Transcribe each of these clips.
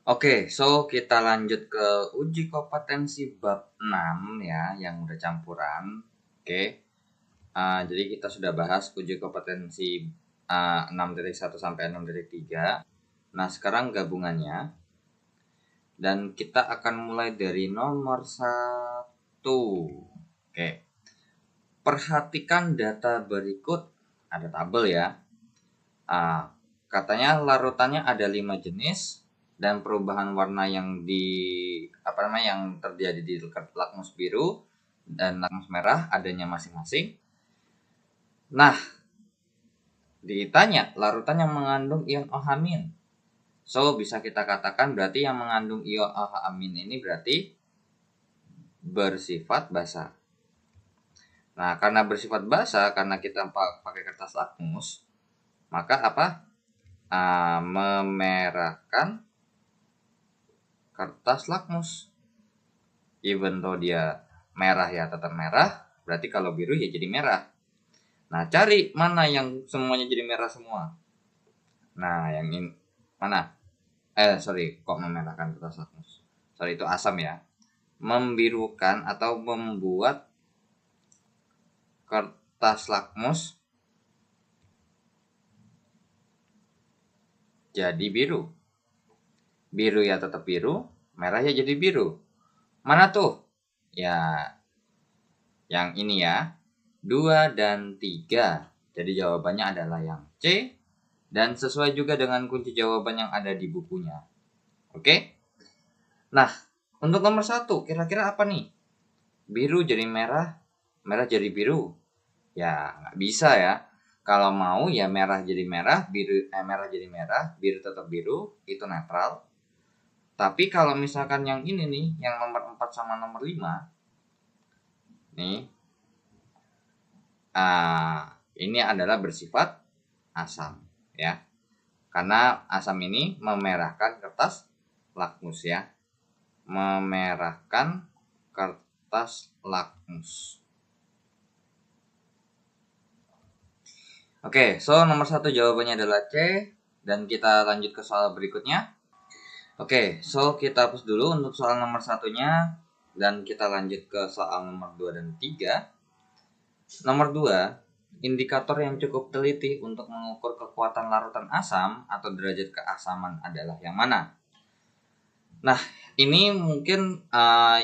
Oke, so kita lanjut ke uji kompetensi bab 6 ya, yang udah campuran. Oke, jadi kita sudah bahas uji kompetensi 6.1 sampai 6.3. Nah, sekarang gabungannya. Dan kita akan mulai dari nomor 1. Oke, perhatikan data berikut. Ada tabel ya. Katanya larutannya ada 5 jenis dan perubahan warna yang yang terjadi di lakmus biru dan lakmus merah adanya masing-masing. Nah, ditanya larutan yang mengandung ion OH-. So, bisa kita katakan berarti yang mengandung ion OH- ini berarti bersifat basa. Nah, karena bersifat basa, karena kita pakai kertas lakmus, maka apa? Memerahkan kertas lakmus. Even though dia merah ya tetap merah, berarti kalau biru ya jadi merah. Nah, cari mana yang semuanya jadi merah semua. Nah, yang ini mana? Kok memerahkan kertas lakmus? Sorry, itu asam ya. Membirukan atau membuat kertas lakmus jadi biru. Biru ya tetap biru, merah ya jadi biru. Mana tuh? Ya, yang ini ya. 2 dan 3. Jadi jawabannya adalah yang C. Dan sesuai juga dengan kunci jawaban yang ada di bukunya. Oke? Nah, untuk nomor 1, kira-kira apa nih? Biru jadi merah, merah jadi biru. Ya, nggak bisa ya. Kalau mau ya merah jadi merah, merah jadi merah, biru tetap biru, itu netral. Tapi kalau misalkan yang ini nih, yang nomor 4 sama nomor 5, nih, ini adalah bersifat asam ya. Karena asam ini memerahkan kertas lakmus ya. Memerahkan kertas lakmus. Oke, so nomor 1 jawabannya adalah C. Dan kita lanjut ke soal berikutnya. Oke, so kita hapus dulu untuk soal nomor 1-nya. Dan kita lanjut ke soal nomor 2 dan 3. Nomor 2, indikator yang cukup teliti untuk mengukur kekuatan larutan asam atau derajat keasaman adalah yang mana? Nah, ini mungkin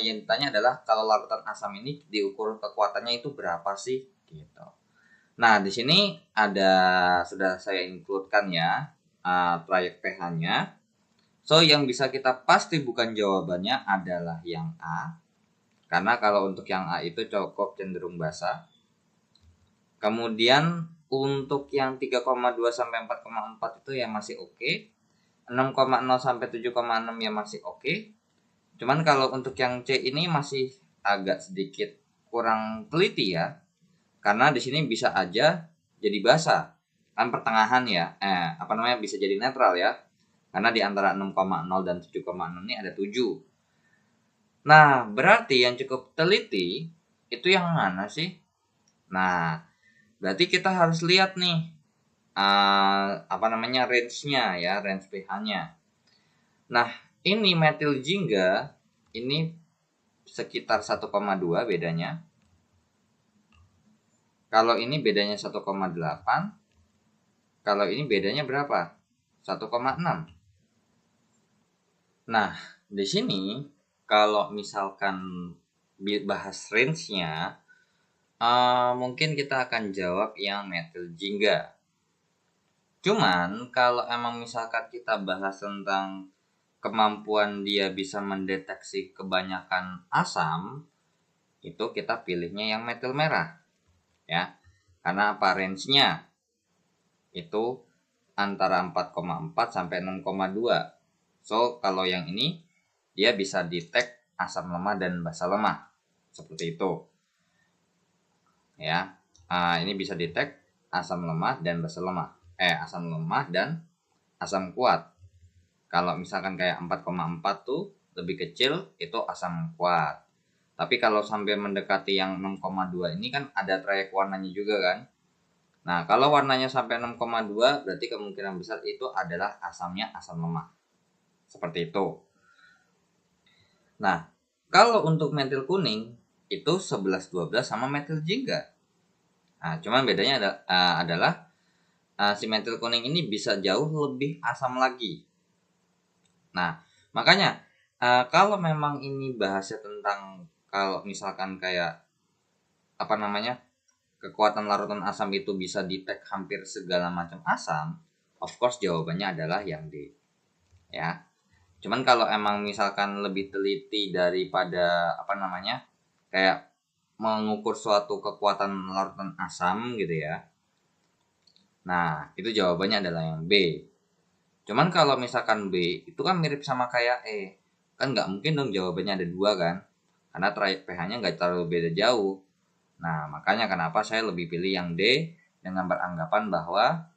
yang ditanya adalah kalau larutan asam ini diukur kekuatannya itu berapa sih? Gitu. Nah, di sini sudah saya include-kan ya trayek pH-nya. So, yang bisa kita pasti bukan jawabannya adalah yang A. Karena kalau untuk yang A itu cukup cenderung basa. Kemudian untuk yang 3,2 sampai 4,4 itu ya masih oke. 6,0 sampai 7,6 ya masih oke. Cuman kalau untuk yang C ini masih agak sedikit kurang teliti ya. Karena di sini bisa aja jadi basa. Kan pertengahan ya. Bisa jadi netral ya. Karena di antara 6,0 dan 7,6 ini ada 7. Nah, berarti yang cukup teliti itu yang mana sih? Nah, berarti kita harus lihat nih range-nya ya, range pH-nya. Nah, ini metil jingga ini sekitar 1,2 bedanya. Kalau ini bedanya 1,8. Kalau ini bedanya berapa? 1,6. Nah, di sini kalau misalkan bahas range-nya, mungkin kita akan jawab yang metil jingga. Cuman kalau emang misalkan kita bahas tentang kemampuan dia bisa mendeteksi kebanyakan asam, itu kita pilihnya yang metil merah ya. Karena apa, range-nya itu antara 4,4 sampai 6,2. So, kalau yang ini dia bisa detect asam lemah dan basa lemah. Seperti itu. Ya. Ini bisa detect asam lemah dan basa lemah. Asam lemah dan asam kuat. Kalau misalkan kayak 4,4 tuh lebih kecil, itu asam kuat. Tapi kalau sampai mendekati yang 6,2 ini kan ada trayek warnanya juga kan. Nah, kalau warnanya sampai 6,2 berarti kemungkinan besar itu adalah asamnya asam lemah. Seperti itu. Nah, kalau untuk metil kuning itu 11-12 sama metil jingga. Nah, cuman bedanya adalah si metil kuning ini bisa jauh lebih asam lagi. Nah, makanya kalau memang ini bahasnya tentang kalau misalkan kayak apa namanya, kekuatan larutan asam itu bisa detect hampir segala macam asam, of course jawabannya adalah yang D. Ya. Cuman kalau emang misalkan lebih teliti daripada apa namanya, kayak mengukur suatu kekuatan larutan asam gitu ya. Nah, itu jawabannya adalah yang B. Cuman kalau misalkan B itu kan mirip sama kayak E. Kan nggak mungkin dong jawabannya ada dua kan. Karena pH-nya nggak terlalu beda jauh. Nah, makanya kenapa saya lebih pilih yang D dengan beranggapan bahwa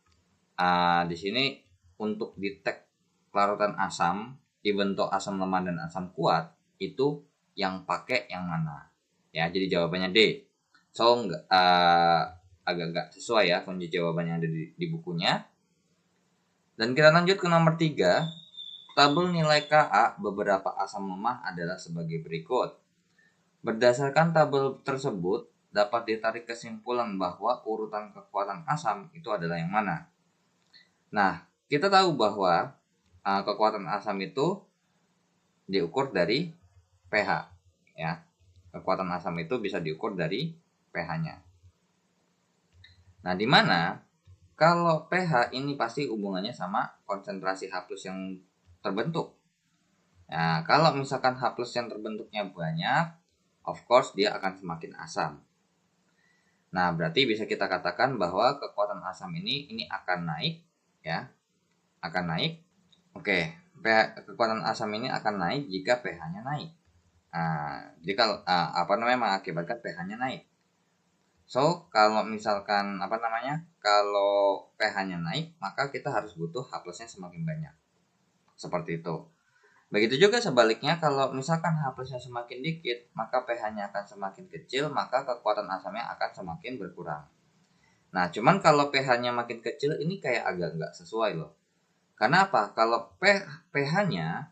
di sini untuk detect larutan asam, dibentuk asam lemah dan asam kuat, itu yang pakai yang mana. Ya, jadi jawabannya D. So, agak-agak sesuai ya kunci jawabannya ada di bukunya. Dan kita lanjut ke nomor 3. Tabel nilai Ka beberapa asam lemah adalah sebagai berikut. Berdasarkan tabel tersebut, dapat ditarik kesimpulan bahwa urutan kekuatan asam itu adalah yang mana. Nah, kita tahu bahwa kekuatan asam itu diukur dari pH. Ya, kekuatan asam itu bisa diukur dari pH-nya. Nah, di mana kalau pH ini pasti hubungannya sama konsentrasi H+ yang terbentuk. Nah, kalau misalkan H+ yang terbentuknya banyak, of course dia akan semakin asam. Nah, berarti bisa kita katakan bahwa kekuatan asam ini akan naik, ya, akan naik. Oke, kekuatan asam ini akan naik jika pH-nya naik. Nah, jadi kalau mengakibatkan pH-nya naik. So, kalau misalkan kalau pH-nya naik, maka kita harus butuh H+-nya semakin banyak. Seperti itu. Begitu juga sebaliknya, kalau misalkan H+-nya semakin dikit, maka pH-nya akan semakin kecil, maka kekuatan asamnya akan semakin berkurang. Nah, cuman kalau pH-nya makin kecil, ini kayak agak nggak sesuai loh. Karena apa? Kalau pH-nya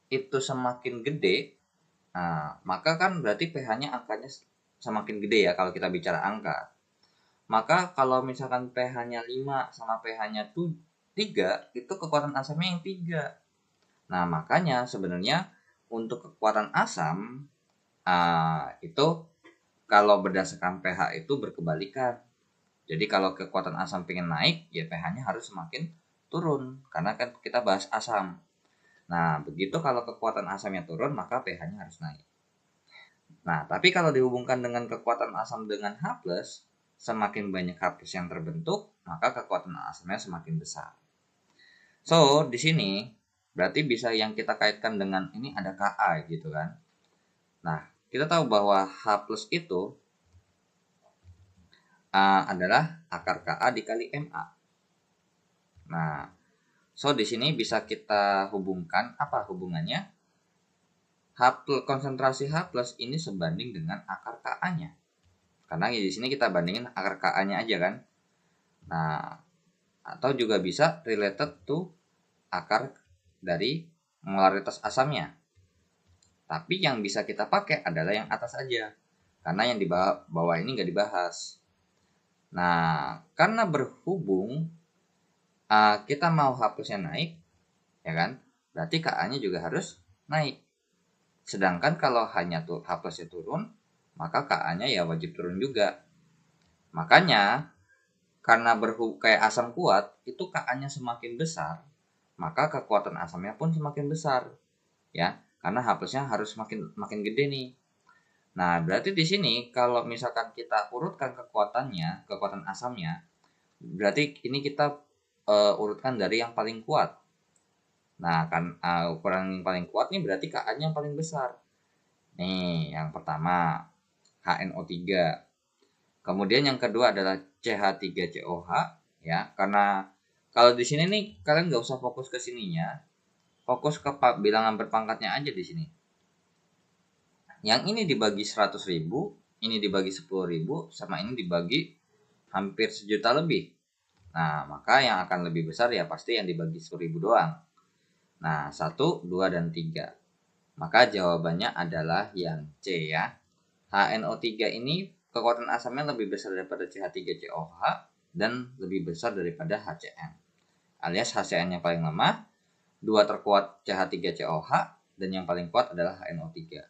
itu semakin gede, nah, maka kan berarti pH-nya angkanya semakin gede ya kalau kita bicara angka. Maka kalau misalkan pH-nya 5 sama pH-nya 3, itu kekuatan asamnya yang 3. Nah, makanya sebenarnya untuk kekuatan asam itu kalau berdasarkan pH itu berkebalikan. Jadi kalau kekuatan asam pengen naik, ya pH-nya harus semakin turun. Karena kan kita bahas asam. Nah, begitu kalau kekuatan asamnya turun, maka pH-nya harus naik. Nah, tapi kalau dihubungkan dengan kekuatan asam dengan H+, semakin banyak H+ yang terbentuk, maka kekuatan asamnya semakin besar. So, di sini berarti bisa yang kita kaitkan dengan ini ada Ka gitu kan. Nah, kita tahu bahwa H+ itu adalah akar Ka dikali Ma. Nah, so di sini bisa kita hubungkan apa hubungannya? Konsentrasi H+ ini sebanding dengan akar Ka-nya. Karena di sini kita bandingin akar Ka-nya aja kan. Nah, atau juga bisa related to akar dari molaritas asamnya. Tapi yang bisa kita pakai adalah yang atas aja. Karena yang di bawah ini nggak dibahas. Nah, karena berhubung kita mau H+-nya naik, ya kan? Berarti Ka-nya juga harus naik. Sedangkan kalau hanya H+-nya turun, maka Ka-nya ya wajib turun juga. Makanya karena kayak asam kuat, itu Ka-nya semakin besar, maka kekuatan asamnya pun semakin besar. Ya, karena H+-nya harus makin gede nih. Nah, berarti di sini kalau misalkan kita urutkan kekuatan asamnya, berarti ini kita urutkan dari yang paling kuat. Nah, kan ukuran yang paling kuat nih berarti Ka-nya yang paling besar. Nih, yang pertama HNO3. Kemudian yang kedua adalah CH3COH ya, karena kalau di sini nih kalian nggak usah fokus ke sininya, fokus ke bilangan berpangkatnya aja di sini. Yang ini dibagi 100.000, ini dibagi 10.000, sama ini dibagi hampir 1 juta lebih. Nah, maka yang akan lebih besar ya pasti yang dibagi 10.000 doang. Nah, 1, 2, dan 3. Maka jawabannya adalah yang C ya. HNO3 ini kekuatan asamnya lebih besar daripada CH3COH dan lebih besar daripada HCN. Alias HCN yang paling lemah, 2 terkuat CH3COH, dan yang paling kuat adalah HNO3.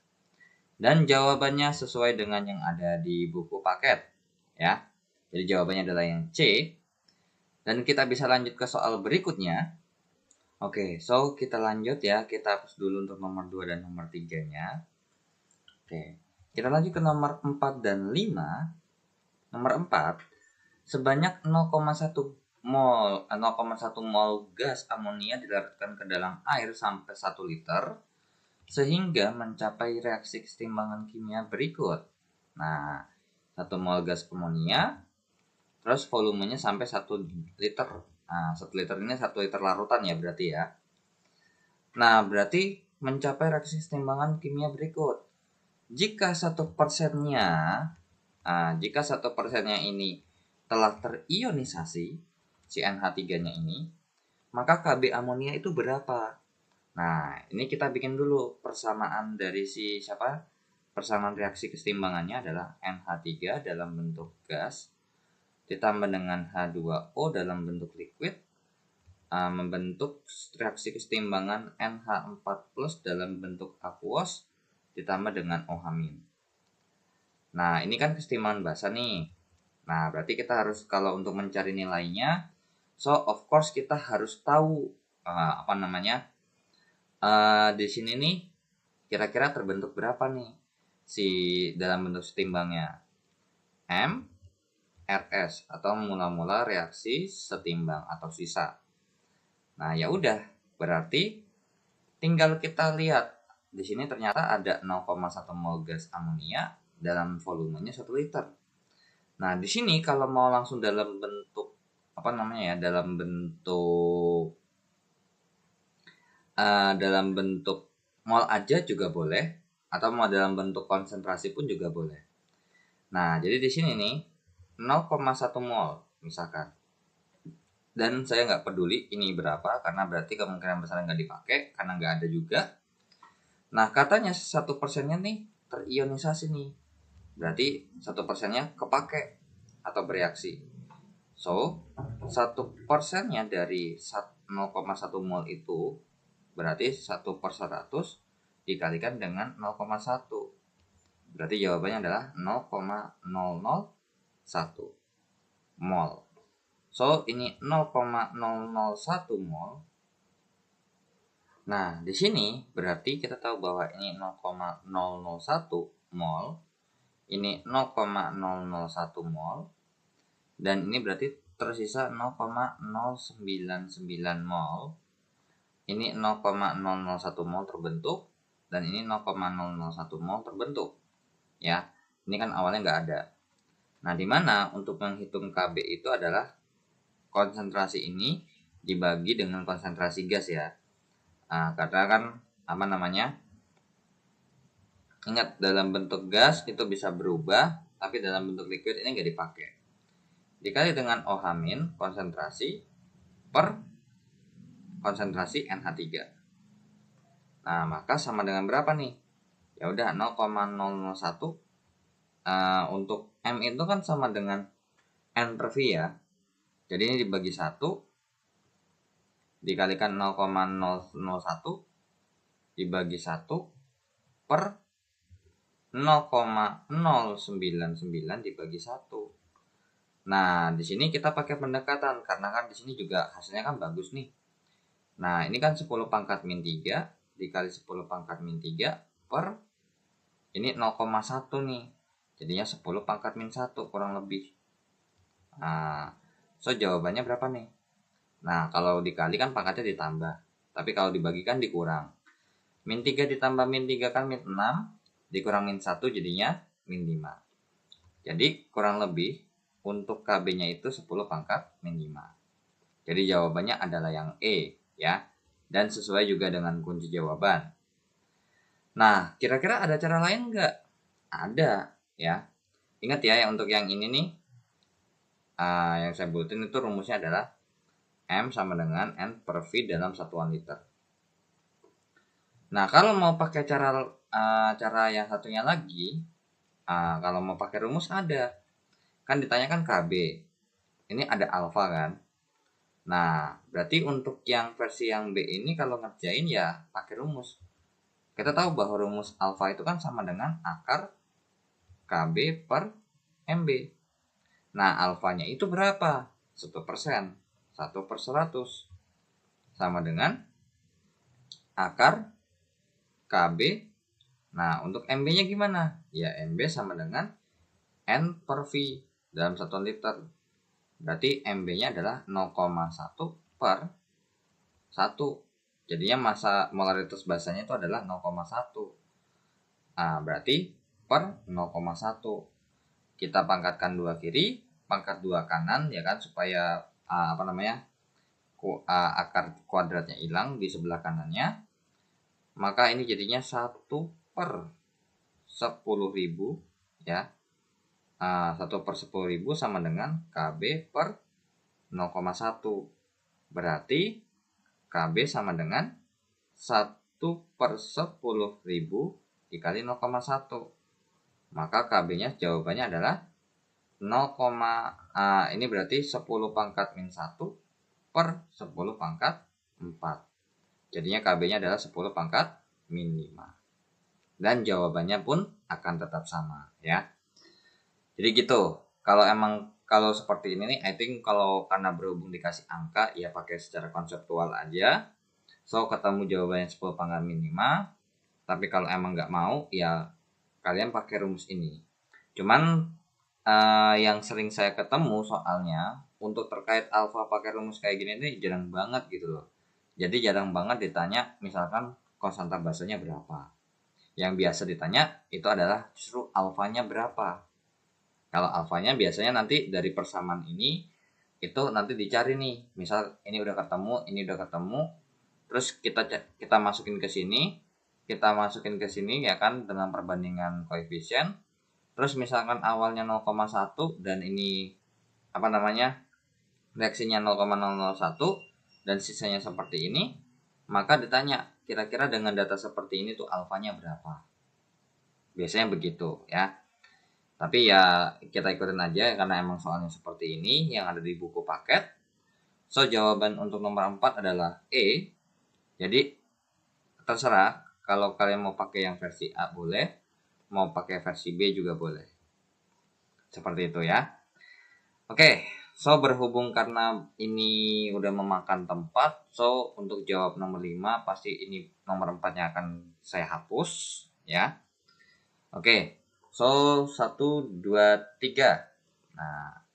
Dan jawabannya sesuai dengan yang ada di buku paket ya. Jadi jawabannya adalah yang C. Dan kita bisa lanjut ke soal berikutnya. Oke, so kita lanjut ya. Kita hapus dulu untuk nomor 2 dan nomor 3-nya. Oke, kita lanjut ke nomor 4 dan 5. Nomor 4, sebanyak 0,1 mol gas amonia dilarutkan ke dalam air sampai 1 liter sehingga mencapai reaksi kesetimbangan kimia berikut. Nah, 1 mol gas amonia terus volumenya sampai 1 liter. Nah, 1 liter ini 1 liter larutan ya berarti ya. Nah, berarti mencapai reaksi kesetimbangan kimia berikut. Jika 1%-nya, jika 1%-nya ini telah terionisasi, si NH3-nya ini, maka Kb amonia itu berapa? Nah, ini kita bikin dulu persamaan dari si siapa? Persamaan reaksi kesetimbangannya adalah NH3 dalam bentuk gas ditambah dengan H2O dalam bentuk liquid membentuk reaksi kesetimbangan NH4+ dalam bentuk aquos ditambah dengan OH-. Nah, ini kan kesetimbangan basa nih. Nah, berarti kita harus kalau untuk mencari nilainya, so of course kita harus tahu di sini nih kira-kira terbentuk berapa nih si dalam bentuk setimbangnya. M RS atau mula-mula reaksi setimbang atau sisa. Nah, ya udah, berarti tinggal kita lihat di sini ternyata ada 0,1 mol gas amonia dalam volumenya 1 liter. Nah, di sini kalau mau langsung dalam bentuk dalam bentuk mol aja juga boleh atau mau dalam bentuk konsentrasi pun juga boleh. Nah, jadi di sini nih 0,1 mol misalkan. Dan saya nggak peduli ini berapa karena berarti kemungkinan besar nggak dipakai karena nggak ada juga. Nah, katanya 1%-nya nih terionisasi nih. Berarti 1%-nya kepake atau bereaksi. So, 1%-nya dari 0,1 mol itu berarti 1/100 dikalikan dengan 0,1. Berarti jawabannya adalah 0,001 mol. So, ini 0,001 mol. Nah, di sini berarti kita tahu bahwa ini 0,001 mol, ini 0,001 mol, dan ini berarti tersisa 0,099 mol. Ini 0,001 mol terbentuk, dan ini 0,001 mol terbentuk. Ya, ini kan awalnya nggak ada. Nah, di mana untuk menghitung Kb itu adalah konsentrasi ini dibagi dengan konsentrasi gas ya. Nah, karena kan ingat dalam bentuk gas itu bisa berubah, tapi dalam bentuk liquid ini nggak dipakai. Dikali dengan OH- konsentrasi per konsentrasi NH3. Nah, maka sama dengan berapa nih? Ya udah 0,001 untuk M itu kan sama dengan N per V ya. Jadi ini dibagi 1 dikalikan 0,001 dibagi 1 per 0,099 dibagi 1. Nah, di sini kita pakai pendekatan karena kan di sini juga hasilnya kan bagus nih. Nah, ini kan 10 pangkat min 3 dikali 10 pangkat min 3 per ini 0,1 nih. Jadinya 10 pangkat min 1 kurang lebih. Nah, so jawabannya berapa nih? Nah, kalau dikali kan pangkatnya ditambah. Tapi kalau dibagikan dikurang. Min 3 ditambah min 3 kan min 6. Dikurang min 1 jadinya min 5. Jadi kurang lebih untuk KB-nya itu 10 pangkat min 5. Jadi jawabannya adalah yang E ya. Dan sesuai juga dengan kunci jawaban. Nah, kira-kira ada cara lain nggak? Ada ya. Ingat ya, untuk yang ini nih, yang saya buatin itu rumusnya adalah M sama dengan N per V dalam satuan liter. Nah, kalau mau pakai cara yang satunya lagi, kalau mau pakai rumus ada. Kan ditanyakan KB. Ini ada alfa kan. Nah, berarti untuk yang versi yang B ini kalau ngerjain ya pakai rumus. Kita tahu bahwa rumus alfa itu kan sama dengan akar KB per MB. Nah, alfanya itu berapa? 1%. 1/100. Sama dengan akar KB. Nah, untuk MB-nya gimana? Ya, MB sama dengan N per V dalam 1 liter. Berarti MB-nya adalah 0,1 per 1. Jadinya massa molaritas basanya itu adalah 0,1. Nah, berarti per 0,1. Kita pangkatkan 2 kiri, pangkat 2 kanan ya kan, supaya akar kuadratnya hilang di sebelah kanannya. Maka ini jadinya 1/10.000 ya. 1/10.000 sama dengan KB per 0,1. Berarti KB sama dengan 1/10.000 dikali 0,1. Maka KB-nya jawabannya adalah 0, ini berarti 10 pangkat min 1 per 10 pangkat 4. Jadinya KB-nya adalah 10 pangkat min 5. Dan jawabannya pun akan tetap sama ya. Jadi gitu. Kalau seperti ini nih, I think kalau karena berhubung dikasih angka ya pakai secara konseptual aja. So ketemu jawabannya 10 pangkat min 5. Tapi kalau emang nggak mau ya kalian pakai rumus ini. Cuman yang sering saya ketemu soalnya untuk terkait alfa pakai rumus kayak gini nih jarang banget gitu loh. Jadi jarang banget ditanya misalkan konstanta basanya berapa. Yang biasa ditanya itu adalah justru alfanya berapa. Kalau alfanya biasanya nanti dari persamaan ini itu nanti dicari nih. Misal ini udah ketemu, terus kita masukin ke sini, ya kan dengan perbandingan koefisien. Terus misalkan awalnya 0,1 dan ini reaksinya 0,001 dan sisanya seperti ini, maka ditanya kira-kira dengan data seperti ini tuh alfanya berapa. Biasanya begitu ya. Tapi ya kita ikutin aja karena emang soalnya seperti ini yang ada di buku paket. So jawaban untuk nomor 4 adalah E. Jadi terserah, kalau kalian mau pakai yang versi A boleh, mau pakai versi B juga boleh. Seperti itu ya. Oke, so berhubung karena ini udah memakan tempat, so untuk jawab nomor 5 pasti ini nomor 4-nya akan saya hapus ya. Oke, so 1, 2, 3. Nah,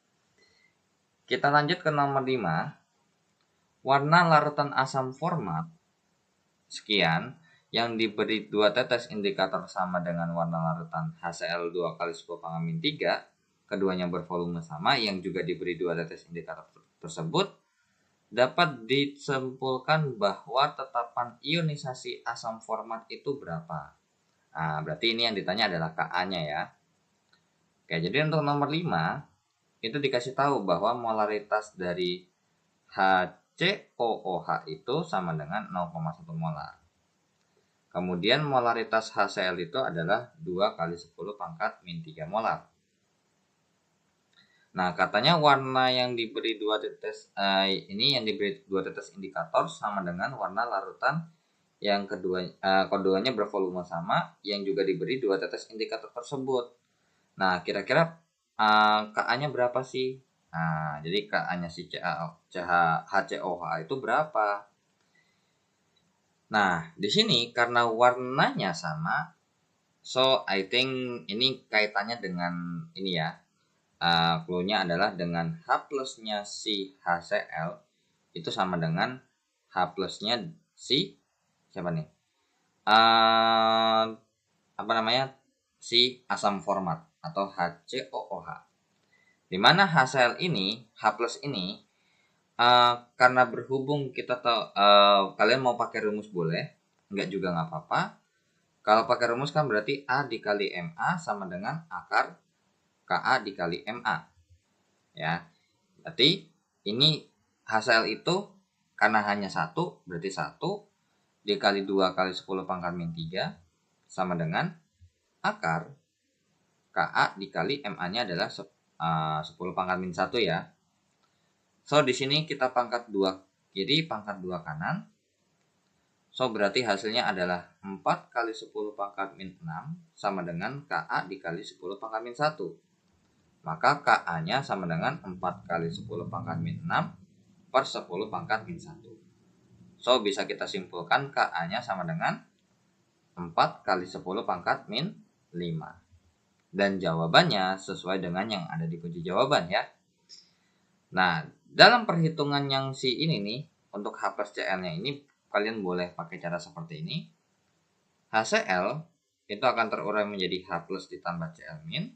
kita lanjut ke nomor 5. Warna larutan asam format sekian yang diberi 2 tetes indikator sama dengan warna larutan HCl 2 kali 10 pangkat min 3. Keduanya bervolume sama yang juga diberi 2 tetes indikator tersebut, dapat disimpulkan bahwa tetapan ionisasi asam format itu berapa. Nah, berarti ini yang ditanya adalah Ka-nya ya. Oke, jadi untuk nomor 5 itu dikasih tahu bahwa molaritas dari HCOOH itu sama dengan 0,1 molar. Kemudian molaritas HCl itu adalah 2 kali 10 pangkat min 3 molar. Nah, katanya warna yang diberi 2 tetes ini yang diberi 2 tetes indikator sama dengan warna larutan yang keduanya bervolume sama yang juga diberi 2 tetes indikator tersebut. Nah, kira-kira Ka-nya berapa sih? Nah, jadi Ka-nya si HCOH itu berapa? Nah, di sini karena warnanya sama, so I think ini kaitannya dengan ini ya. Clue-nya adalah dengan H plusnya si HCl itu sama dengan H plusnya si siapa nih? Si asam format atau HCOOH. Di mana HCl ini, H plus ini, karena berhubung kita tahu, kalian mau pakai rumus boleh, enggak juga nggak apa-apa. Kalau pakai rumus kan berarti A dikali MA sama dengan akar Ka dikali Ma. Ya, berarti ini HCl itu karena hanya 1 berarti 1 dikali 2 kali 10 pangkat min 3 sama dengan akar Ka dikali Ma-nya adalah 10 pangkat min 1 ya. So, di sini kita pangkat 2 kiri, pangkat 2 kanan. So, berarti hasilnya adalah 4 kali 10 pangkat min 6 sama dengan Ka dikali 10 pangkat min 1. Maka Ka-nya sama dengan 4 kali 10 pangkat min 6 per 10 pangkat min 1. So, bisa kita simpulkan Ka-nya sama dengan 4 kali 10 pangkat min 5. Dan jawabannya sesuai dengan yang ada di kunci jawaban ya. Nah, dalam perhitungan yang si ini nih, untuk H plus CL-nya ini, kalian boleh pakai cara seperti ini. HCl itu akan terurai menjadi H plus ditambah Cl min,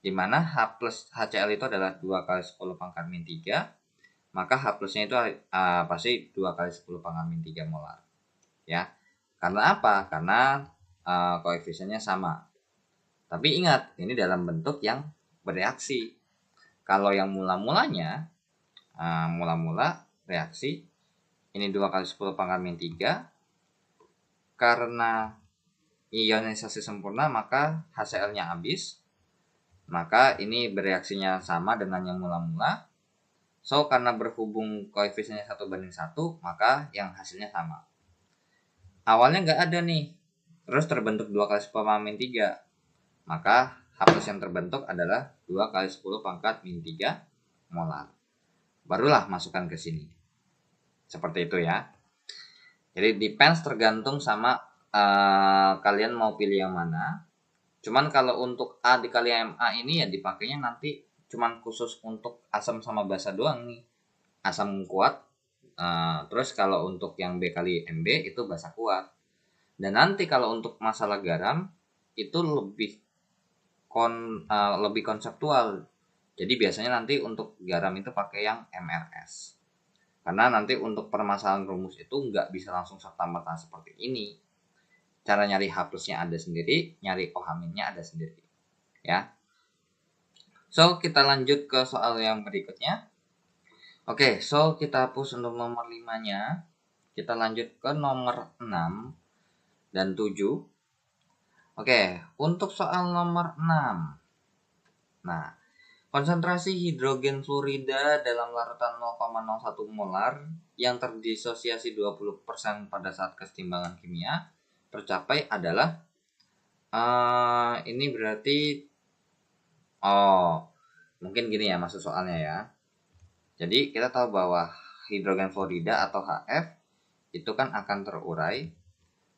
di mana H plus HCl itu adalah 2 kali 10 pangkat min 3, maka H plusnya itu pasti 2 kali 10 pangkat min 3 molar. Ya. Karena apa? Karena koefisiennya sama. Tapi ingat, ini dalam bentuk yang bereaksi. Kalau yang mula-mulanya, mula-mula reaksi, ini 2 kali 10 pangkat min 3. Karena ionisasi sempurna, maka HCl-nya habis. Maka ini bereaksinya sama dengan yang mula-mula. So, karena berhubung koefisiennya 1:1, maka yang hasilnya sama. Awalnya nggak ada nih. Terus terbentuk 2 kali 10 pangkat min 3. Maka H plus yang terbentuk adalah 2 kali 10 pangkat min 3 molar. Barulah masukkan ke sini. Seperti itu ya. Jadi depends tergantung sama kalian mau pilih yang mana. Cuman kalau untuk A dikali Ma ini ya dipakainya nanti cuman khusus untuk asam sama basa doang nih. Asam kuat. Terus kalau untuk yang B kali Mb itu basa kuat. Dan nanti kalau untuk masalah garam itu lebih konseptual. Jadi biasanya nanti untuk garam itu pakai yang MRS. Karena nanti untuk permasalahan rumus itu nggak bisa langsung serta-merta seperti ini. Cara nyari H plusnya ada sendiri, nyari OH-nya ada sendiri. Ya. So, kita lanjut ke soal yang berikutnya. Oke, so kita hapus untuk nomor 5-nya. Kita lanjut ke nomor 6 dan 7. Oke, untuk soal nomor 6. Nah, konsentrasi hidrogen fluorida dalam larutan 0,01 molar yang terdisosiasi 20% pada saat kesetimbangan kimia tercapai adalah ini berarti mungkin gini ya maksud soalnya ya. Jadi kita tahu bahwa hidrogen fluorida atau HF itu kan akan terurai.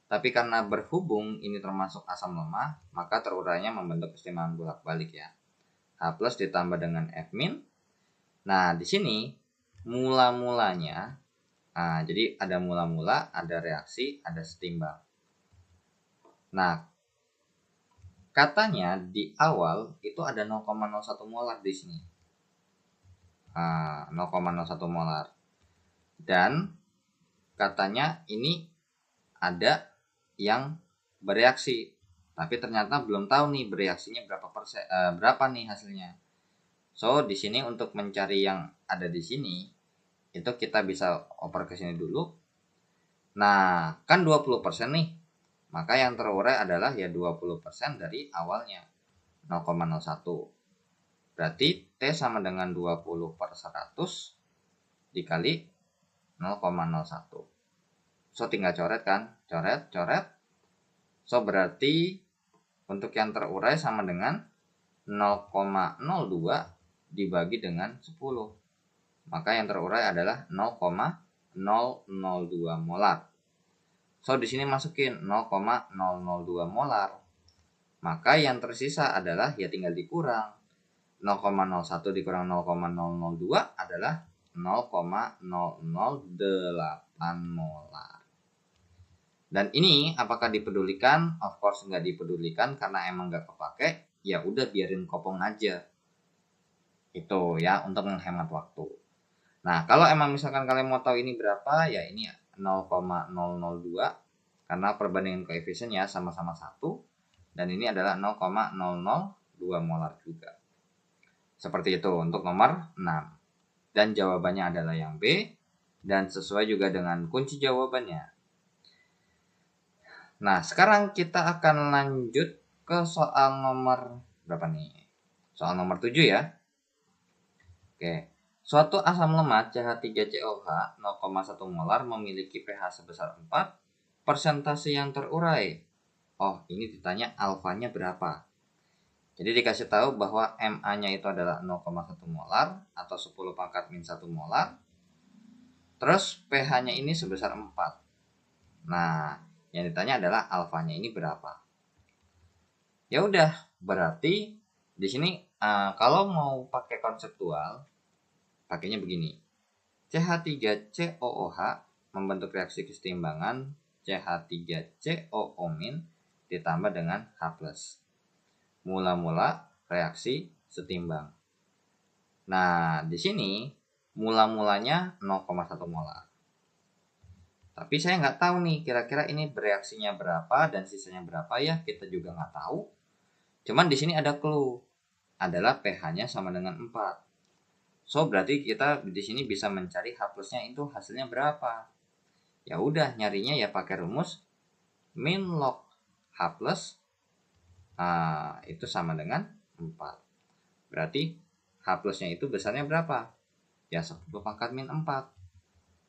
Tapi karena berhubung ini termasuk asam lemah, maka terurainya membentuk kesetimbangan bolak-balik ya. H plus ditambah dengan F min. Nah, di sini mula-mulanya, jadi ada mula-mula, ada reaksi, ada setimbang. Nah, katanya di awal itu ada 0,01 molar di sini. 0,01 molar. Dan katanya ini ada yang bereaksi, tapi ternyata belum tahu nih bereaksinya berapa nih hasilnya. So, di sini untuk mencari yang ada di sini, itu kita bisa oper ke sini dulu. Nah, kan 20% nih. Maka yang terurai adalah ya 20% dari awalnya, 0,01. Berarti T sama dengan 20/100 dikali 0,01. So, tinggal coret kan? Coret. So, berarti untuk yang terurai sama dengan 0,02 dibagi dengan 10. Maka yang terurai adalah 0,002 molar. So, di sini masukin 0,002 molar. Maka yang tersisa adalah ya tinggal dikurang. 0,01 dikurang 0,002 adalah 0,008 molar. Dan ini apakah dipedulikan? Of course nggak dipedulikan karena emang nggak kepake. Ya udah biarin kopong aja. Itu ya untuk menghemat waktu. Nah, kalau emang misalkan kalian mau tahu ini berapa, ya ini 0,002 karena perbandingan koefisiennya sama-sama 1 dan ini adalah 0,002 molar juga. Seperti itu untuk nomor 6. Dan jawabannya adalah yang B dan sesuai juga dengan kunci jawabannya. Nah, sekarang kita akan lanjut ke soal nomor berapa nih? Soal nomor 7 ya. Oke. Suatu asam lemak CH3COH 0,1 molar memiliki pH sebesar 4, persentase yang terurai. Oh, ini ditanya alfanya berapa. Jadi dikasih tahu bahwa Ma-nya itu adalah 0,1 molar atau 10 pangkat min 1 molar. Terus pH-nya ini sebesar 4. Nah, yang ditanya adalah alfanya ini berapa. Ya udah, berarti di sini kalau mau pakai konseptual, pakainya begini. CH3COOH membentuk reaksi kesetimbangan CH3COO- ditambah dengan H+. Mula-mula reaksi setimbang. Nah, di sini mula-mulanya 0,1 molar. Tapi saya nggak tahu nih kira-kira ini bereaksinya berapa dan sisanya berapa ya, kita juga nggak tahu. Cuman di sini ada clue, adalah pH-nya sama dengan 4. So berarti kita di sini bisa mencari H+-nya itu hasilnya berapa. Ya udah, nyarinya ya pakai rumus min log H+, itu sama dengan 4. Berarti H+-nya itu besarnya berapa? Ya 10 pangkat min 4.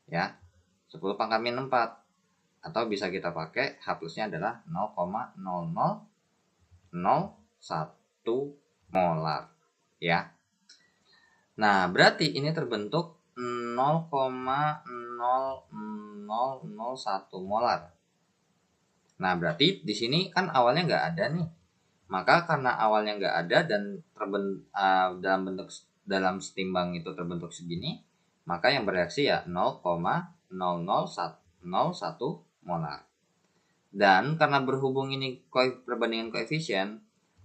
Ya, 10 pangkat min 4. Atau bisa kita pakai H+-nya adalah 0,0001 molar. Ya. Nah, berarti ini terbentuk 0,0001 molar. Nah, berarti di sini kan awalnya nggak ada nih. Maka karena awalnya nggak ada dan dalam setimbang itu terbentuk segini, maka yang bereaksi ya 0,0001 molar. Dan karena berhubung ini perbandingan koefisien,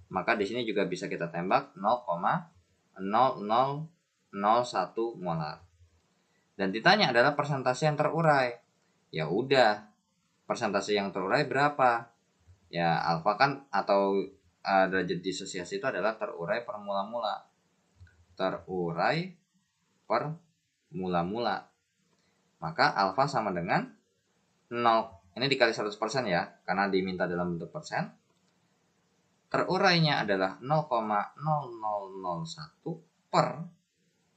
maka di sini juga bisa kita tembak 0,0001 molar. Dan ditanya adalah persentase yang terurai. Ya udah, persentase yang terurai berapa? Ya alfa kan atau derajat disosiasi itu adalah terurai per mula-mula. Terurai per mula-mula. Maka alfa sama dengan 0. Ini dikali 100% ya, karena diminta dalam bentuk persen. Terurainya adalah 0,0001 per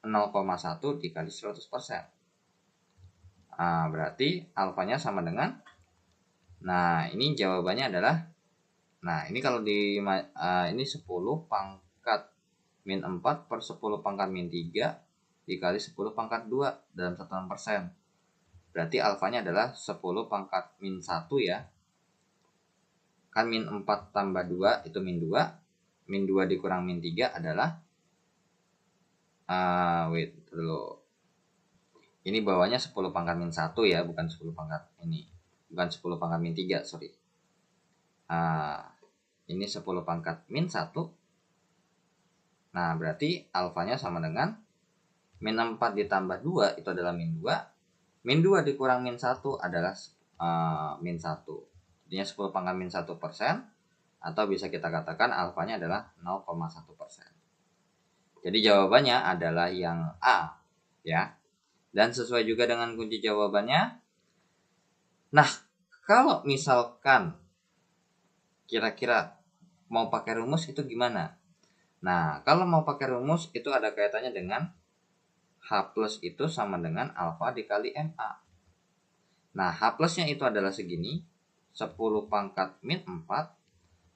0,1 dikali 100%. Berarti alfanya sama dengan, nah ini jawabannya adalah, nah ini kalau ini 10 pangkat min 4 per 10 pangkat min 3 dikali 10 pangkat 2 dalam satuan persen. Berarti alfanya adalah 10 pangkat min 1 ya. Kan min 4 tambah 2 itu min 2. Min 2 dikurang min 3 adalah wait dulu. Ini bawahnya 10 pangkat min 1 ya, bukan 10 pangkat ini. Bukan 10 pangkat min 3, sorry. Ini 10 pangkat min 1. Nah, berarti alfanya sama dengan min 4 ditambah 2 itu adalah min 2. Min 2 dikurang min 1 adalah min 1. Artinya 10 pangkat min 1%. Atau bisa kita katakan alfanya adalah 0,1%. Jadi jawabannya adalah yang A. Ya. Dan sesuai juga dengan kunci jawabannya. Nah, kalau misalkan kira-kira mau pakai rumus itu gimana? Nah, kalau mau pakai rumus itu ada kaitannya dengan H+ itu sama dengan alfa dikali MA. Nah, H+-nya itu adalah segini, 10 pangkat min 4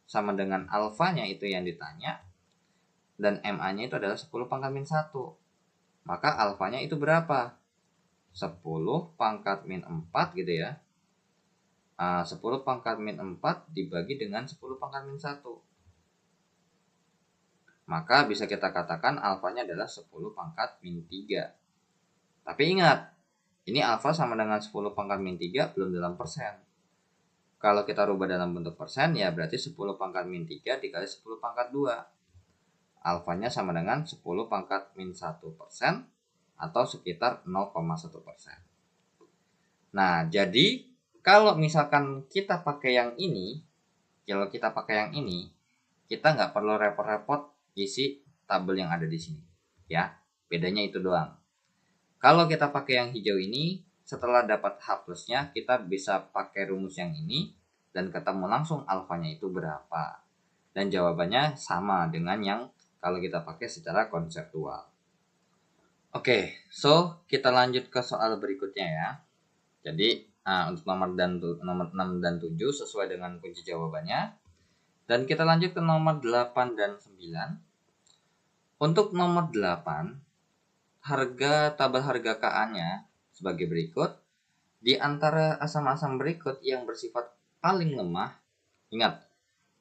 sama dengan alfanya itu yang ditanya, dan MA-nya itu adalah 10 pangkat min 1. Maka alfanya itu berapa? 10 pangkat min 4 gitu ya. 10 pangkat min 4 dibagi dengan 10 pangkat min 1. Maka bisa kita katakan alfanya adalah 10 pangkat min 3. Tapi ingat, ini alfa sama dengan 10 pangkat min 3 belum dalam persen. Kalau kita rubah dalam bentuk persen, ya berarti 10 pangkat min 3 dikali 10 pangkat 2. Alfanya sama dengan 10 pangkat min 1% atau sekitar 0,1%. Nah, jadi kalau misalkan kita pakai yang ini, kita nggak perlu repot-repot isi tabel yang ada di sini. Ya, bedanya itu doang. Kalau kita pakai yang hijau ini, setelah dapat H+-nya, kita bisa pakai rumus yang ini dan ketemu langsung alfanya itu berapa. Dan jawabannya sama dengan yang kalau kita pakai secara konseptual. Oke, so kita lanjut ke soal berikutnya ya. Jadi untuk nomor 6 dan 7 sesuai dengan kunci jawabannya. Dan kita lanjut ke nomor 8 dan 9. Untuk nomor 8, tabel harga KA-nya sebagai berikut. Di antara asam-asam berikut yang bersifat paling lemah, ingat,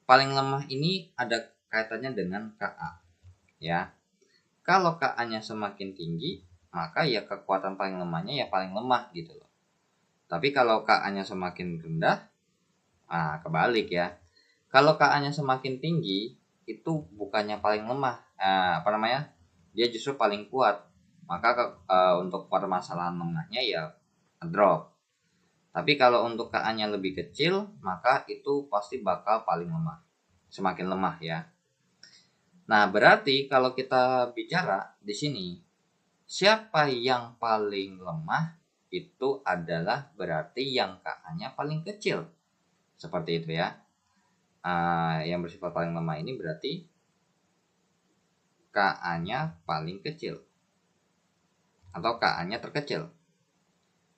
paling lemah ini ada kaitannya dengan KA. Ya. Kalau KA-nya semakin tinggi, maka ya kekuatan paling lemahnya ya paling lemah gitu loh. Tapi kalau KA-nya semakin rendah, kebalik ya. Kalau KA-nya semakin tinggi, itu bukannya paling lemah, dia justru paling kuat. Maka untuk permasalahan lemahnya ya drop. Tapi kalau untuk KA-nya lebih kecil, maka itu pasti bakal paling lemah. Semakin lemah ya. Nah, berarti kalau kita bicara di sini, siapa yang paling lemah itu adalah berarti yang KA-nya paling kecil. Seperti itu ya. Yang bersifat paling lemah ini berarti KA-nya paling kecil. Atau KA-nya terkecil.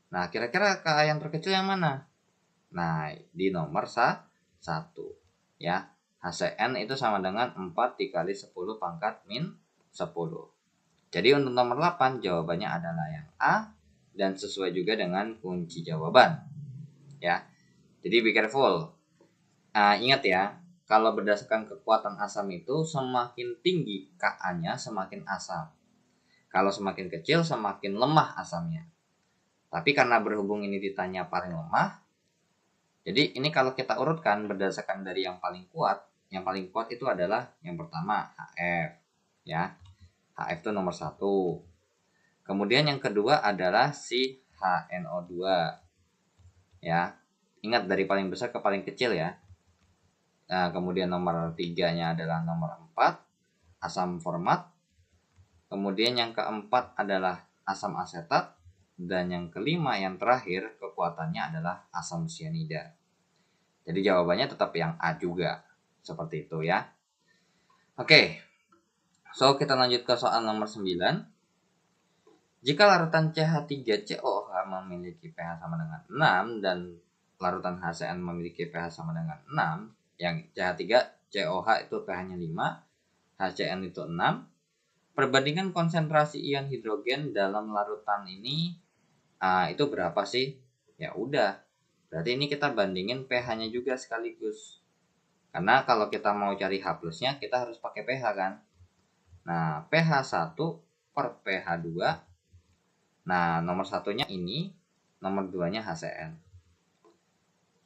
Nah, kira-kira KA yang terkecil yang mana? Nah, di nomor 1. Ya. HCN itu sama dengan 4 dikali 10 pangkat min 10. Jadi untuk nomor 8 jawabannya adalah yang A dan sesuai juga dengan kunci jawaban. Ya. Jadi be careful. Ingat ya, kalau berdasarkan kekuatan asam itu semakin tinggi KA-nya semakin asam. Kalau semakin kecil semakin lemah asamnya. Tapi karena berhubung ini ditanya paling lemah, jadi ini kalau kita urutkan berdasarkan dari yang paling kuat itu adalah yang pertama HF, ya. HF itu nomor 1. Kemudian yang kedua adalah si HNO2, ya. Ingat dari paling besar ke paling kecil ya. Nah, kemudian nomor 3-nya adalah nomor 4, asam format. Kemudian yang keempat adalah asam asetat. Dan yang kelima yang terakhir kekuatannya adalah asam sianida. Jadi jawabannya tetap yang A juga. Seperti itu ya. Oke. So kita lanjut ke soal nomor 9. Jika larutan CH3COH memiliki pH sama dengan 6 dan larutan HCN memiliki pH sama dengan 6, yang CH3COH itu pH-nya 5, HCN itu 6. Perbandingan konsentrasi ion hidrogen dalam larutan ini itu berapa sih? Ya udah. Berarti ini kita bandingin pH-nya juga sekaligus. Karena kalau kita mau cari H plusnya, kita harus pakai pH kan. Nah, pH 1 per pH 2. Nah, nomor satunya ini, nomor 2-nya HCN.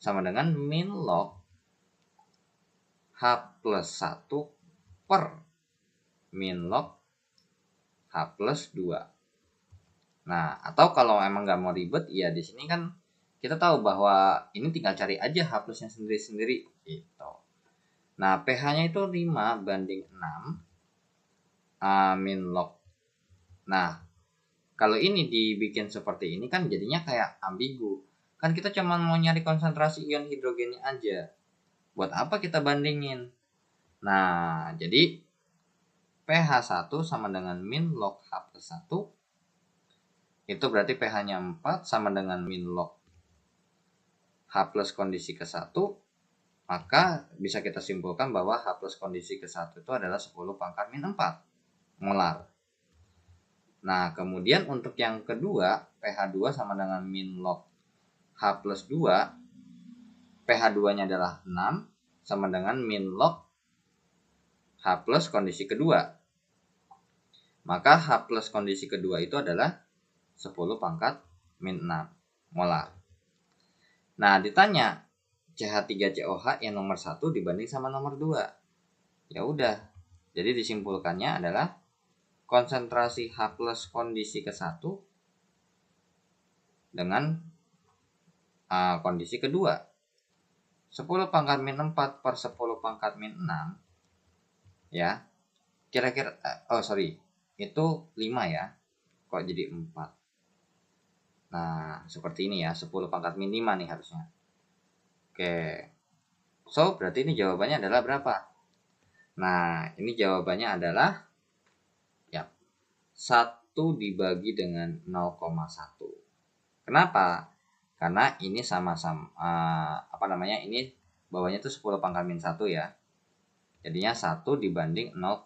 Sama dengan min log H plus 1 per min log H plus 2. Nah, atau kalau emang nggak mau ribet, ya di sini kan kita tahu bahwa ini tinggal cari aja H plusnya sendiri-sendiri gitu. Nah, pH-nya itu 5 banding 6 min log. Nah, kalau ini dibikin seperti ini kan jadinya kayak ambigu. Kan kita cuma mau nyari konsentrasi ion hidrogennya aja. Buat apa kita bandingin? Nah, jadi pH 1 sama dengan min log H plus 1. Itu berarti pH-nya 4 sama dengan min log H plus kondisi ke-1. Maka bisa kita simpulkan bahwa H plus kondisi ke-1 itu adalah 10 pangkat min 4 molar. Nah, kemudian untuk yang kedua, pH 2 sama dengan min log H plus 2. pH 2-nya adalah 6 sama dengan min log H plus kondisi kedua. Maka H plus kondisi kedua itu adalah 10 pangkat min 6 molar. Nah, ditanya CH3COH yang nomor 1 dibanding sama nomor 2. Ya udah. Jadi disimpulkannya adalah konsentrasi H plus kondisi ke-1 dengan kondisi kedua. 10 pangkat min 4 per 10 pangkat min 6. Ya. Kira-kira itu 5 ya. Kok jadi 4? Nah, seperti ini ya, 10 pangkat min 5 nih harusnya. Oke. So, berarti ini jawabannya adalah berapa? Nah, ini jawabannya adalah ya 1 dibagi dengan 0,1. Kenapa? Karena ini sama-sama ini bawahnya itu 10 pangkat min 1 ya. Jadinya 1 dibanding 0,1.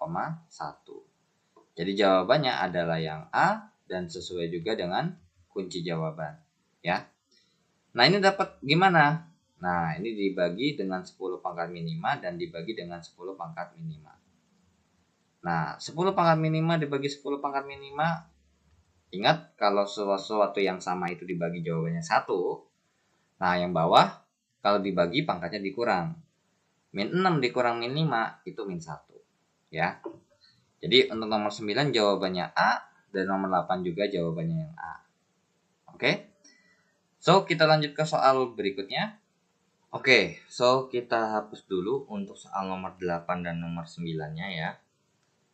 Jadi jawabannya adalah yang A dan sesuai juga dengan kunci jawaban ya. Nah, ini dapat gimana? Nah, ini dibagi dengan 10 pangkat min 5 dan dibagi dengan 10 pangkat min 5. Nah, 10 pangkat min 5 dibagi 10 pangkat min 5. Ingat, kalau sesuatu yang sama itu dibagi jawabannya 1. Nah, yang bawah kalau dibagi pangkatnya dikurang. Min 6 dikurang min 5 itu min 1. Ya. Jadi untuk nomor 9 jawabannya A dan nomor 8 juga jawabannya yang A. Oke. So, kita lanjut ke soal berikutnya. Oke, so kita hapus dulu untuk soal nomor 8 dan nomor 9-nya ya.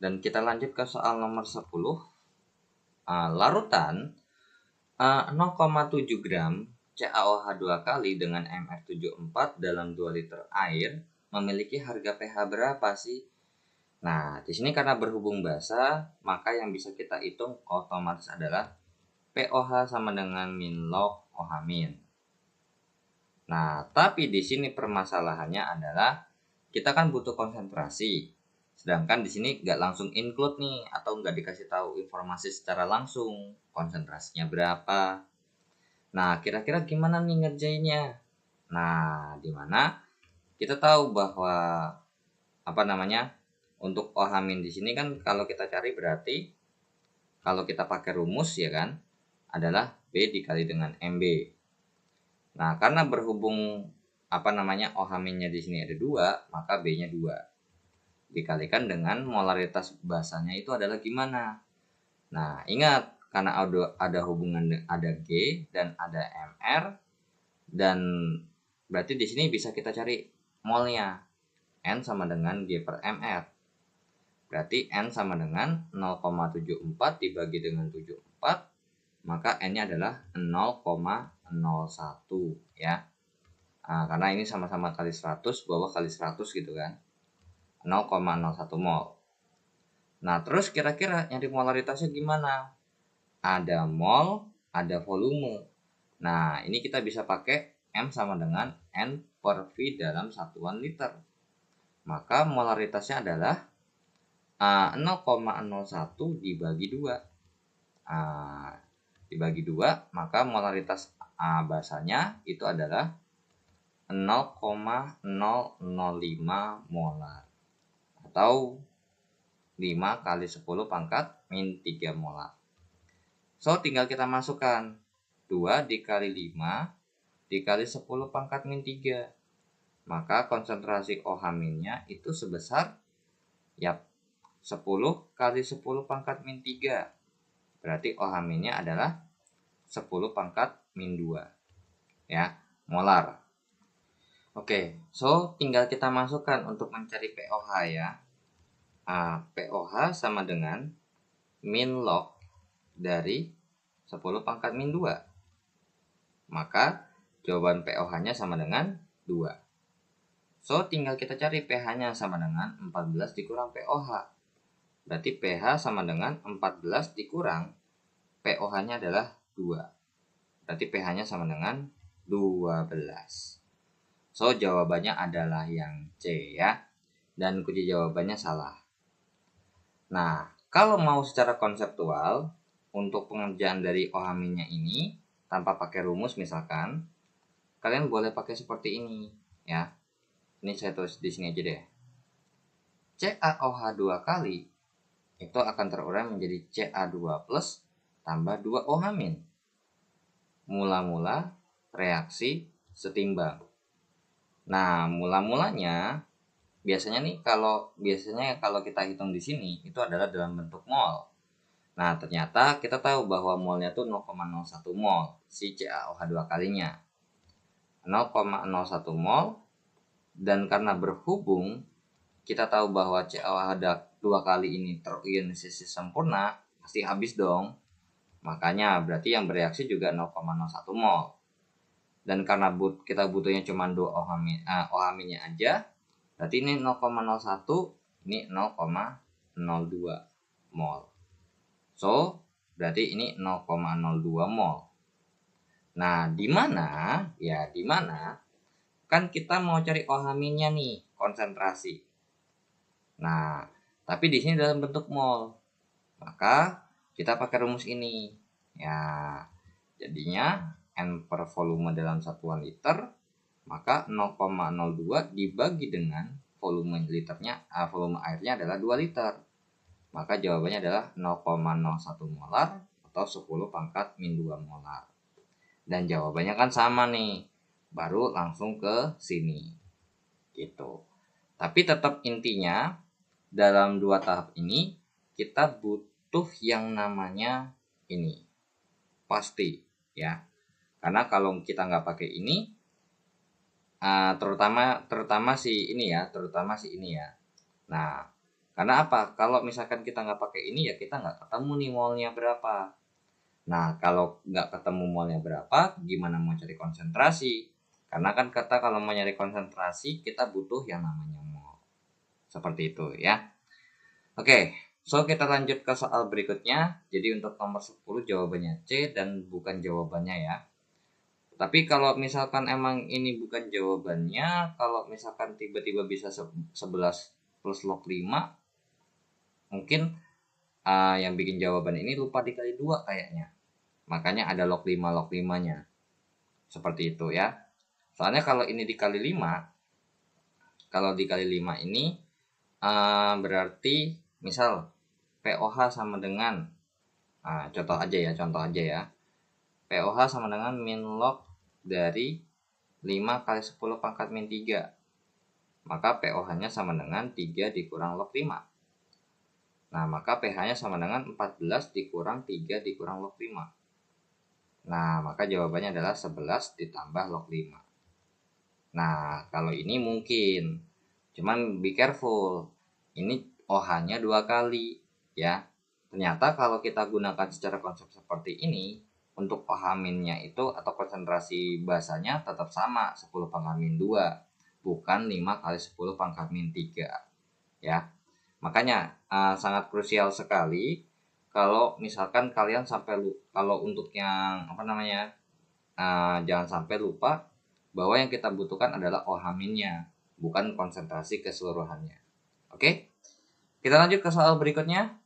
Dan kita lanjut ke soal nomor 10. Larutan 0,7 gram CaOH 2 kali dengan MR74 dalam 2 liter air memiliki harga pH berapa sih? Nah, di sini karena berhubung basa, maka yang bisa kita hitung otomatis adalah pOH sama dengan min log OH min. Nah, tapi di sini permasalahannya adalah kita kan butuh konsentrasi. Sedangkan di sini nggak langsung include nih, atau nggak dikasih tahu informasi secara langsung konsentrasinya berapa. Nah, kira-kira gimana nih ngerjainnya? Nah, di mana kita tahu bahwa untuk OH min di sini kan kalau kita cari berarti kalau kita pakai rumus ya kan adalah B dikali dengan MB. Nah, karena berhubung OH minnya di sini ada 2, maka B-nya 2. Dikalikan dengan molaritas basanya itu adalah gimana? Nah, ingat karena ada hubungan ada G dan ada MR, dan berarti di sini bisa kita cari molnya. N sama dengan G per MR. Berarti N sama dengan 0,74 dibagi dengan 74, maka N-nya adalah 0,01 ya. Nah, karena ini sama-sama kali 100, bawah kali 100 gitu kan. 0,01 mol. Nah, terus kira-kira nyari molaritasnya gimana? Ada mol, ada volume. Nah, ini kita bisa pakai M sama dengan N per V dalam satuan liter. Maka molaritasnya adalah 0,01 dibagi 2. Dibagi 2, maka molaritas basanya itu adalah 0,005 molar. Atau 5 kali 10 pangkat min 3 molar. So, tinggal kita masukkan 2 dikali 5 dikali 10 pangkat min 3. Maka konsentrasi OH minnya itu sebesar 10 kali 10 pangkat min 3. Berarti OH minnya adalah 10 pangkat min 2. Ya, molar. Oke, so tinggal kita masukkan untuk mencari pOH ya. pOH sama dengan min log dari 10 pangkat min 2. Maka jawaban pOH-nya sama dengan 2. So, tinggal kita cari pH-nya sama dengan 14 dikurang pOH. Berarti pH sama dengan 14 dikurang pOH-nya adalah 2. Berarti pH-nya sama dengan 12. So, jawabannya adalah yang C ya. Dan kunci jawabannya salah. Nah, kalau mau secara konseptual, untuk pengerjaan dari OH minnya ini, tanpa pakai rumus misalkan, kalian boleh pakai seperti ini ya. Ini saya tulis di sini aja deh. CaOH 2 kali itu akan terurai menjadi Ca2 plus tambah 2 OH min. Mula-mula reaksi setimbang. Nah, mula-mulanya biasanya kalau kita hitung di sini itu adalah dalam bentuk mol. Nah, ternyata kita tahu bahwa molnya tuh 0,01 mol si CaOH 2 kalinya. 0,01 mol, dan karena berhubung kita tahu bahwa CaOH 2 kali ini terionisasi sempurna, pasti habis dong. Makanya berarti yang bereaksi juga 0,01 mol. Dan karena kita butuhnya cuma 2 OH-nya aja, berarti ini 0,01, ini 0,02 mol. So, berarti ini 0,02 mol. Nah, di mana kan kita mau cari OH-nya nih, konsentrasi. Nah, tapi di sini dalam bentuk mol. Maka kita pakai rumus ini. Ya, jadinya N per volume dalam satuan liter, maka 0,02 dibagi dengan volume liternya, volume airnya adalah 2 liter. Maka jawabannya adalah 0,01 molar atau 10 pangkat min 2 molar. Dan jawabannya kan sama nih. Baru langsung ke sini. Gitu. Tapi tetap intinya dalam 2 tahap ini kita butuh yang namanya ini. Pasti ya. Karena kalau kita nggak pakai ini, terutama si ini ya. Nah, karena apa? Kalau misalkan kita nggak pakai ini ya kita nggak ketemu nih molnya berapa. Nah, kalau nggak ketemu molnya berapa, gimana mau cari konsentrasi? Karena kan kalau mau nyari konsentrasi kita butuh yang namanya mol. Seperti itu ya. Oke, so kita lanjut ke soal berikutnya. Jadi untuk nomor 10 jawabannya C dan bukan jawabannya ya. Tapi kalau misalkan emang ini bukan jawabannya, kalau misalkan tiba-tiba bisa 11 plus log 5, mungkin yang bikin jawaban ini lupa dikali 2 kayaknya. Makanya ada log 5-nya. Seperti itu ya. Soalnya kalau ini dikali 5, ini berarti misal POH sama dengan contoh aja ya. POH sama dengan min log dari 5 kali 10 pangkat min 3. Maka POH-nya sama dengan 3 dikurang log 5. Nah, maka pH-nya sama dengan 14 dikurang 3 dikurang log 5. Nah, maka jawabannya adalah 11 ditambah log 5. Nah, kalau ini mungkin. Cuman be careful. Ini OH-nya 2 kali ya. Ternyata kalau kita gunakan secara konsep seperti ini, untuk OH-nya itu atau konsentrasi basanya tetap sama 10 pangkat min 2, bukan 5 kali 10 pangkat min 3 ya. Makanya sangat krusial sekali kalau misalkan kalian kalau untuk yang jangan sampai lupa bahwa yang kita butuhkan adalah OH-nya, bukan konsentrasi keseluruhannya. Oke? Kita lanjut ke soal berikutnya.